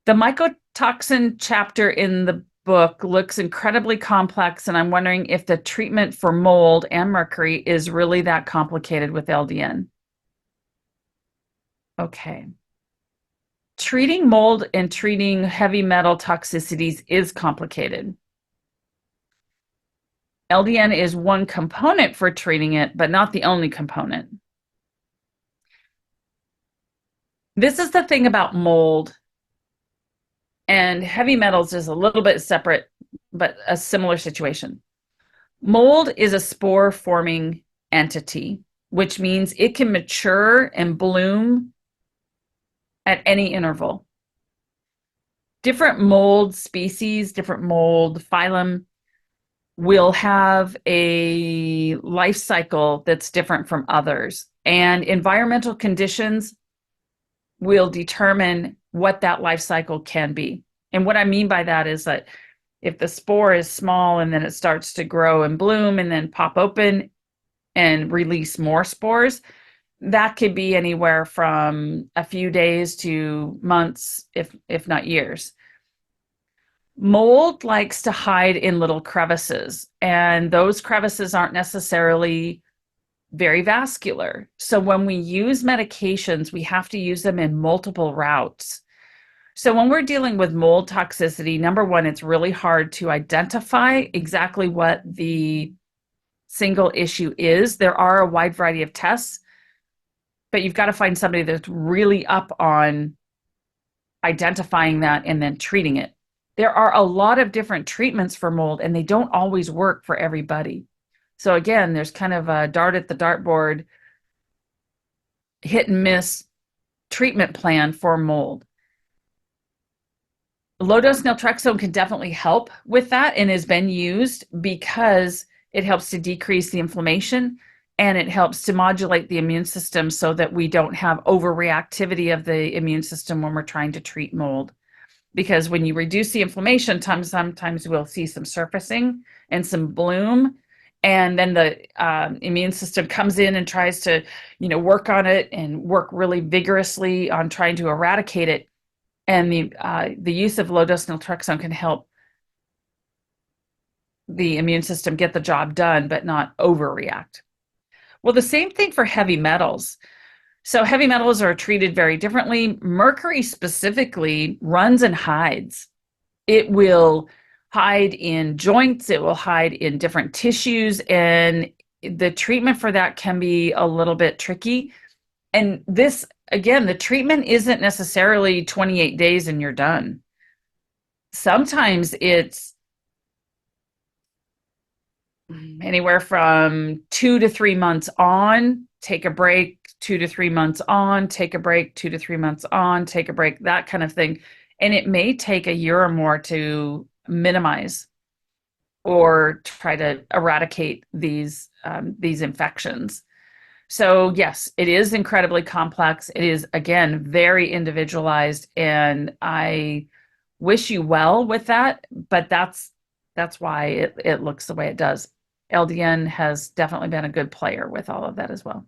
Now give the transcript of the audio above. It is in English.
The mycotoxin chapter in the book looks incredibly complex, and I'm wondering if the treatment for mold and mercury is really that complicated with LDN. Okay. Treating mold and treating heavy metal toxicities is complicated. LDN is one component for treating it, but not the only component. This is the thing about mold, and heavy metals is a little bit separate, but a similar situation. Mold is a spore forming entity, which means it can mature and bloom at any interval. Different mold species, different mold phylum will have a life cycle that's different from others, and environmental conditions will determine what that life cycle can be. And what I mean by that is that if the spore is small and then it starts to grow and bloom and then pop open and release more spores, that could be anywhere from a few days to months, if not years. Mold likes to hide in little crevices, and those crevices aren't necessarily very vascular. So when we use medications, we have to use them in multiple routes. So when we're dealing with mold toxicity, number one, it's really hard to identify exactly what the single issue is. There are a wide variety of tests, but you've got to find somebody that's really up on identifying that and then treating it. There are a lot of different treatments for mold, and they don't always work for everybody. So again, there's kind of a dart at the dartboard, hit and miss treatment plan for mold. Low dose naltrexone can definitely help with that and has been used because it helps to decrease the inflammation and it helps to modulate the immune system so that we don't have overreactivity of the immune system when we're trying to treat mold. Because when you reduce the inflammation, sometimes we'll see some surfacing and some bloom, and then the immune system comes in and tries to, work on it and work really vigorously on trying to eradicate it. And the use of low dose naltrexone can help the immune system get the job done, but not overreact. Well, the same thing for heavy metals. So heavy metals are treated very differently. Mercury specifically runs and hides. It will hide in joints, it will hide in different tissues, and the treatment for that can be a little bit tricky. And this, again, the treatment isn't necessarily 28 days and you're done. Sometimes it's anywhere from 2 to 3 months on, take a break, 2 to 3 months on, take a break, 2 to 3 months on, take a break, that kind of thing. And it may take a year or more to minimize or try to eradicate these infections. So yes, it is incredibly complex. It is, again, very individualized, and I wish you well with that, but that's why it looks the way it does. LDN has definitely been a good player with all of that as well.